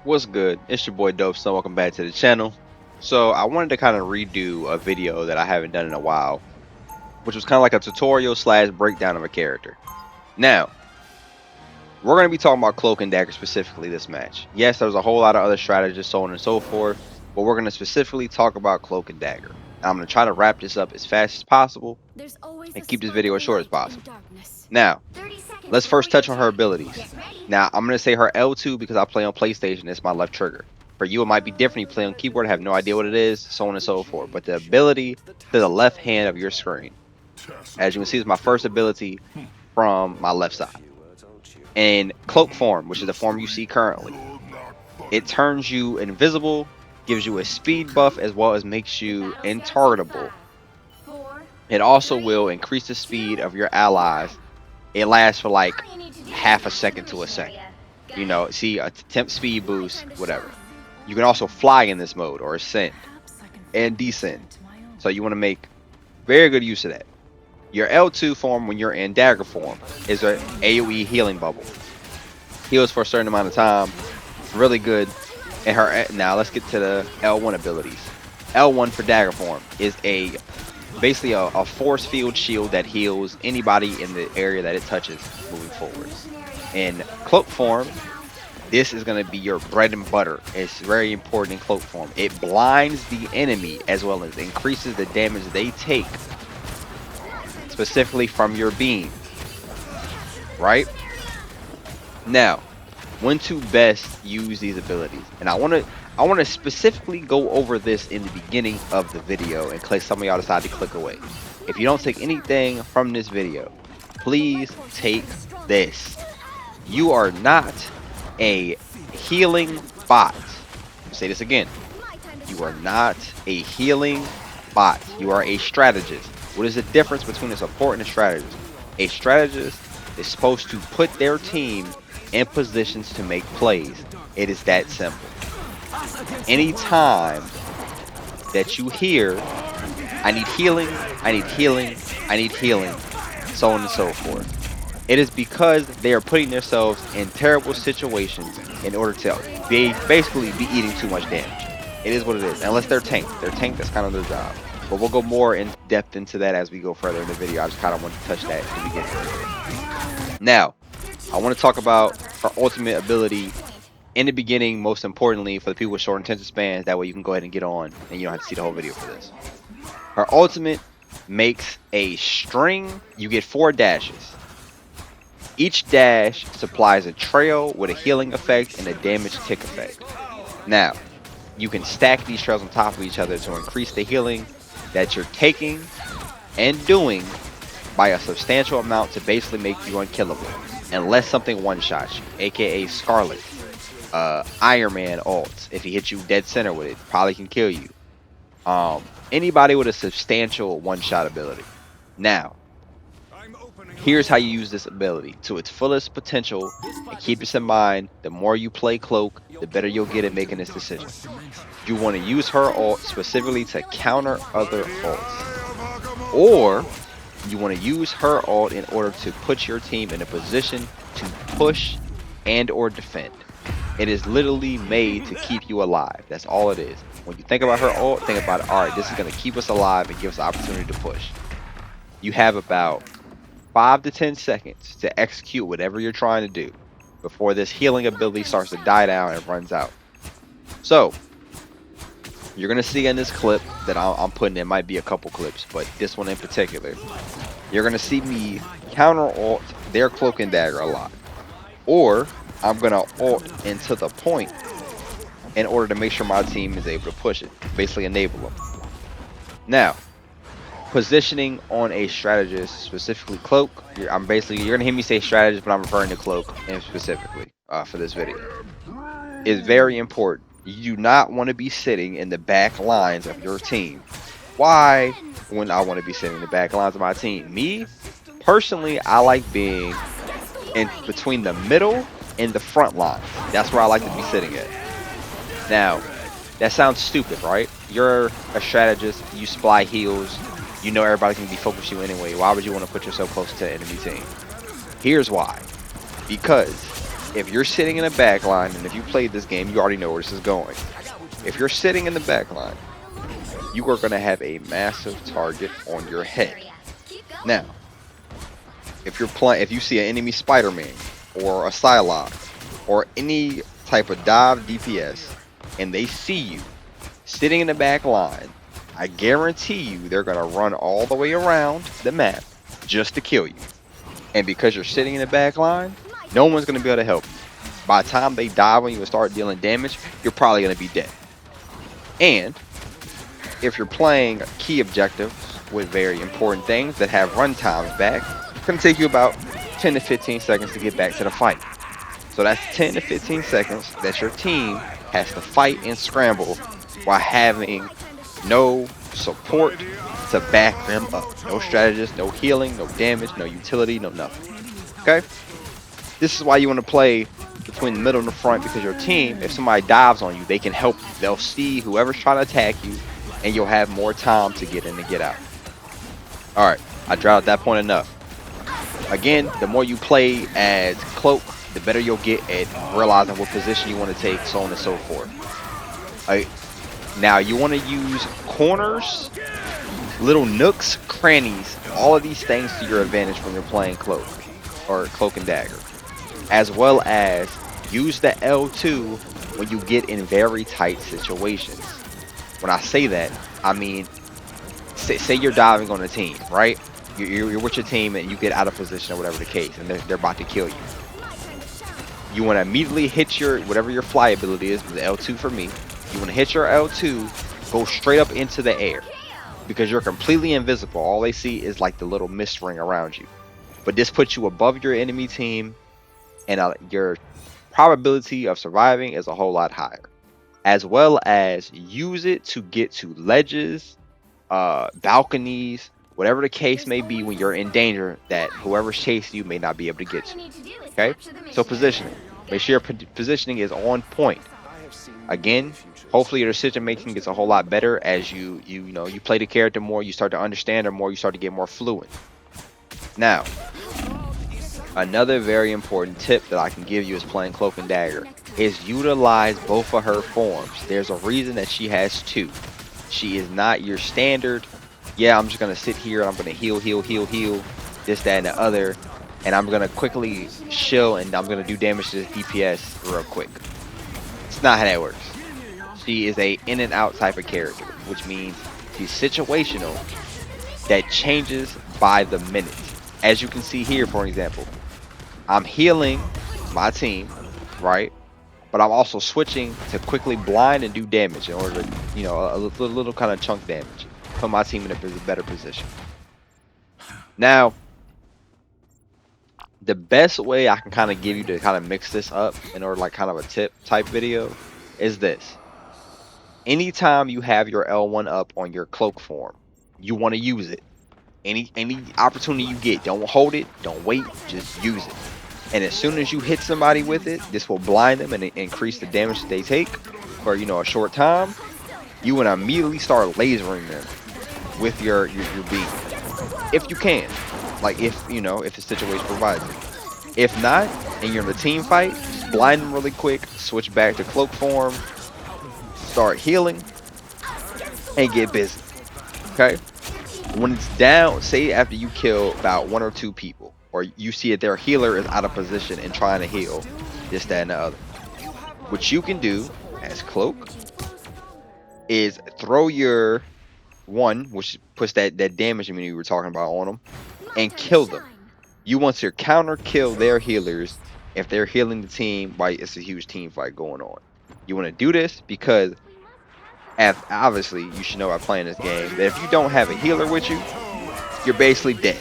What's good? It's your boy DopeSomething. Welcome back to the channel. So I wanted to kind of redo a video that I haven't done in a while, which was kind of like a tutorial slash breakdown of a character. Now, we're going to be talking about Cloak and Dagger specifically this match. Yes, there's a whole lot of other strategies, so on and so forth, but we're going to specifically talk about Cloak and Dagger. And I'm going to try to wrap this up as fast as possible and keep this video as short as possible. Now, let's first touch on her abilities. Now, I'm going to say her L2 because I play on PlayStation. It's my left trigger. For you, it might be different. You play on keyboard, have no idea what it is, so on and so forth. But the ability to the left hand of your screen, as you can see, is my first ability from my left side. In Cloak form, which is the form you see currently, it turns you invisible, gives you a speed buff, as well as makes you intargetable. It also will increase the speed of your allies. It lasts for like half a second to a second. You know, see, a temp speed boost, whatever. You can also fly in this mode, or ascend and descend. So you want to make very good use of that. Your L2 form, when you're in Dagger form, is an AoE healing bubble. Heals for a certain amount of time. Really good. And her, now let's get to the L1 abilities. L1 for Dagger form is basically a force field shield that heals anybody in the area that it touches moving forward. In Cloak form, this is going to be your bread and butter. It's very important in Cloak form. It blinds the enemy as well as increases the damage they take, specifically from your beam. Right? Now, when to best use these abilities. And I want to specifically go over this in the beginning of the video in case some of y'all decide to click away. If you don't take anything from this video, please take this. You are not a healing bot. I'll say this again. You are not a healing bot. You are a strategist. What is the difference between a support and a strategist? A strategist is supposed to put their team in positions to make plays. It is that simple. Anytime that you hear, I need healing, I need healing, I need healing, so on and so forth, it is because they are putting themselves in terrible situations in order to basically be eating too much damage. It is what it is. Unless they're tanked. They're tanked, that's kind of their job. But we'll go more in depth into that as we go further in the video. I just kind of want to touch that at the beginning. Now, I want to talk about her ultimate ability in the beginning, most importantly, for the people with short attention spans. That way you can go ahead and get on and you don't have to see the whole video for this. Her ultimate makes a string. You get 4 dashes. Each dash supplies a trail with a healing effect and a damage tick effect. Now, you can stack these trails on top of each other to increase the healing that you're taking and doing by a substantial amount to basically make you unkillable. Unless something one-shots you, aka Scarlet, Iron Man ult. If he hits you dead center with it, probably can kill you. Anybody with a substantial one-shot ability. Now, here's how you use this ability to its fullest potential, and keep this in mind, the more you play Cloak, the better you'll get at making this decision. You want to use her ult specifically to counter other ults, or you want to use her ult in order to put your team in a position to push and or defend. It is literally made to keep you alive. That's all it is. When you think about her ult, think about, alright, this is going to keep us alive and give us the opportunity to push. You have about 5 to 10 seconds to execute whatever you're trying to do before this healing ability starts to die down and runs out. So, you're going to see in this clip that I'm putting in, might be a couple clips, but this one in particular, you're going to see me counter ult their Cloak and Dagger a lot. Or, I'm going to ult into the point in order to make sure my team is able to push it. Basically enable them. Now, positioning on a strategist, specifically Cloak, you're going to hear me say strategist, but I'm referring to Cloak and specifically for this video, is very important. You do not want to be sitting in the back lines of your team. Why when I want to be sitting in the back lines of my team? Me, personally, I like being in between the middle and the front line. That's where I like to be sitting at. Now, that sounds stupid, right? You're a strategist, you supply heals, you know everybody can be focused you anyway. Why would you want to put yourself close to the enemy team? Here's why. Because if you're sitting in a back line, and if you played this game, you already know where this is going. If you're sitting in the back line, you are going to have a massive target on your head. Now, if you see an enemy Spider-Man or a Psylocke or any type of dive DPS, and they see you sitting in the back line, I guarantee you they're going to run all the way around the map just to kill you. And because you're sitting in the back line, no one's going to be able to help you. By the time they dive on you and start dealing damage, you're probably going to be dead. And if you're playing key objectives with very important things that have run times back, it's going to take you about 10 to 15 seconds to get back to the fight. So that's 10 to 15 seconds that your team has to fight and scramble while having no support to back them up. No strategist, no healing, no damage, no utility, no nothing. Okay? This is why you want to play between the middle and the front, because your team, if somebody dives on you, they can help you. They'll see whoever's trying to attack you, and you'll have more time to get in and get out. Alright, I drought at that point enough. Again, the more you play as Cloak, the better you'll get at realizing what position you want to take, so on and so forth. Now, you want to use corners, little nooks, crannies, all of these things to your advantage when you're playing Cloak, or Cloak and Dagger. As well as use the L2 when you get in very tight situations. When I say that, I mean, say you're diving on a team, right? You're with your team and you get out of position or whatever the case, and they're about to kill you. You want to immediately hit your, whatever your fly ability is, the L2 for me. You want to hit your L2, go straight up into the air, because you're completely invisible. All they see is like the little mist ring around you. But this puts you above your enemy team, and your probability of surviving is a whole lot higher. As well as use it to get to ledges, balconies, whatever the case may be when you're in danger that whoever's chasing you may not be able to get to. Okay? So positioning. Make sure your positioning is on point. Again, hopefully your decision making gets a whole lot better as you play the character more, you start to understand her more, you start to get more fluent. Now, another very important tip that I can give you is playing Cloak and Dagger is utilize both of her forms. There's a reason that she has two. She is not your standard, yeah, I'm just going to sit here and I'm going to heal, this, that, and the other, and I'm going to quickly shill and I'm going to do damage to this DPS real quick. It's not how that works. She is a in and out type of character, which means she's situational that changes by the minute. As you can see here, for example, I'm healing my team, right? But I'm also switching to quickly blind and do damage in order to, a little kind of chunk damage. Put my team in a better position. Now, the best way I can kind of give you to kind of mix this up in order like kind of a tip type video is this. Anytime you have your L1 up on your Cloak form, you want to use it. Any opportunity you get, don't hold it, don't wait, just use it. And as soon as you hit somebody with it, this will blind them and increase the damage that they take for a short time. You want to immediately start lasering them with your beam, if you can, like if the situation provides it. If not, and you're in a team fight, just blind them really quick, switch back to Cloak form, start healing, and get busy. Okay. When it's down, say after you kill about 1 or 2 people, or you see that their healer is out of position and trying to heal, this, that, and the other. What you can do as Cloak is throw your one, which puts that damage immunity we were talking about on them, and kill them. You want to counter kill their healers if they're healing the team while it's a huge team fight going on. You want to do this because obviously you should know by playing this game that if you don't have a healer with you, you're basically dead.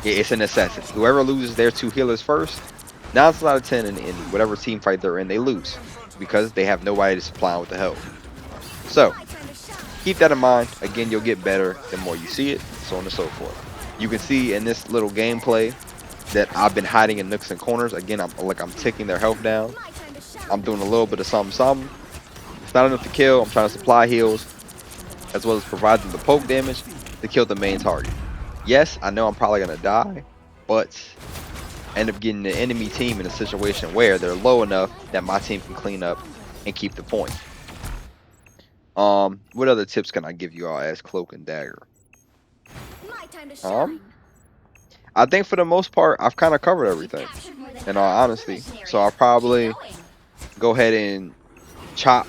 It's a necessity. Whoever loses their 2 healers first, 9 out of 10 in whatever team fight they're in, they lose because they have nobody to supply with the help. So keep that in mind. Again, you'll get better the more you see it, so on and so forth. You can see in this little gameplay that I've been hiding in nooks and corners. Again, I'm ticking their health down. I'm doing a little bit of something. It's not enough to kill. I'm trying to supply heals as well as provide them the poke damage to kill the main target. Yes, I know I'm probably gonna die, but end up getting the enemy team in a situation where they're low enough that my team can clean up and keep the point. What other tips can I give you all as Cloak and Dagger? I think for the most part, I've kind of covered everything, in all honesty. So I'll probably go ahead and chop,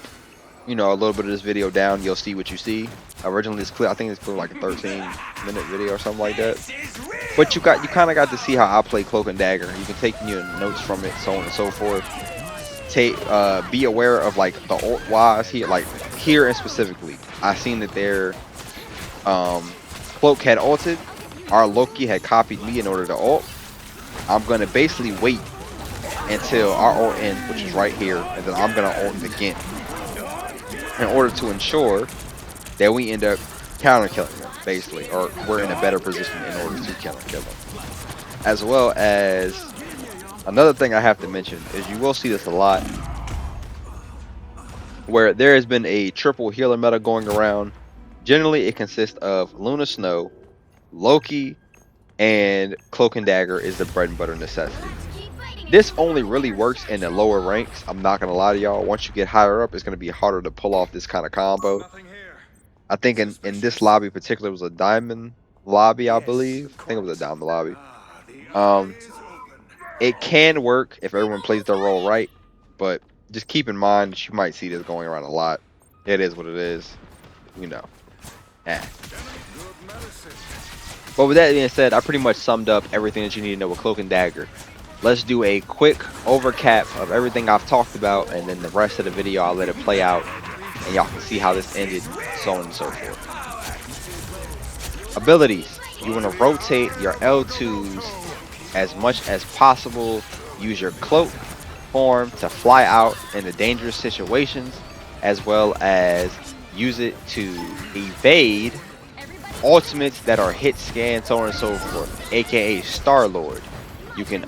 a little bit of this video down. You'll see what you see. Originally, this clip, I think this clip was like a 13-minute video or something like that. But you kind of got to see how I play Cloak and Dagger. You can take your notes from it, so on and so forth. Be aware of like the ult wise here, like here and specifically. I seen that their Cloak had ulted. Our Loki had copied me in order to ult. I'm gonna basically wait until our ult ends, which is right here, and then I'm gonna ult again in order to ensure that we end up counter killing them, basically, or we're in a better position in order to counter kill them. As well as another thing I have to mention is you will see this a lot, where there has been a triple healer meta going around. Generally, it consists of Luna Snow, Loki, and Cloak and Dagger is the bread and butter necessity. This only really works in the lower ranks. I'm not gonna lie to y'all. Once you get higher up, it's gonna be harder to pull off this kind of combo. I think in this lobby in particular, it was a diamond lobby, I believe. I think it was a diamond lobby. It can work if everyone plays their role right, but just keep in mind that you might see this going around a lot. It is what it is, But with that being said, I pretty much summed up everything that you need to know with Cloak and Dagger. Let's do a quick overcap of everything I've talked about, and then the rest of the video I'll let it play out, and y'all can see how this ended, so on and so forth. Abilities. You want to rotate your L2s as much as possible. Use your Cloak form to fly out into dangerous situations, as well as use it to evade ultimates that are hit scan, so on and so forth, aka Star-Lord. You can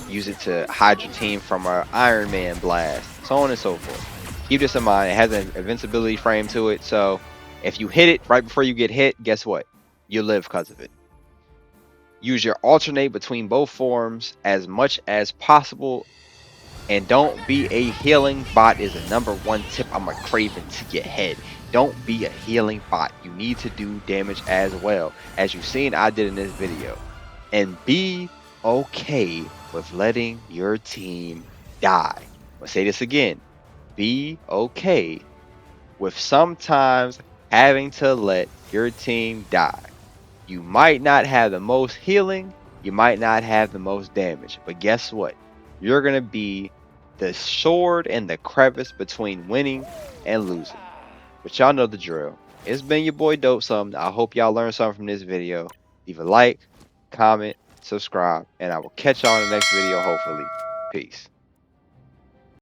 use it to hide your team from an Iron Man blast, so on and so forth. Keep this in mind. It has an invincibility frame to it, so if you hit it right before you get hit, guess what? You live because of it. Use your alternate between both forms as much as possible, and don't be a healing bot is the #1 tip I'm a craving to your head. Don't be a healing bot. You need to do damage as well, as you've seen I did in this video. And be okay with letting your team die. I'll say this again. Be okay with sometimes having to let your team die. You might not have the most healing, you might not have the most damage, but guess what? You're going to be the sword and the crevice between winning and losing. But y'all know the drill. It's been your boy DopeSomething. I hope y'all learned something from this video. Leave a like, comment, subscribe, and I will catch y'all in the next video, hopefully. Peace.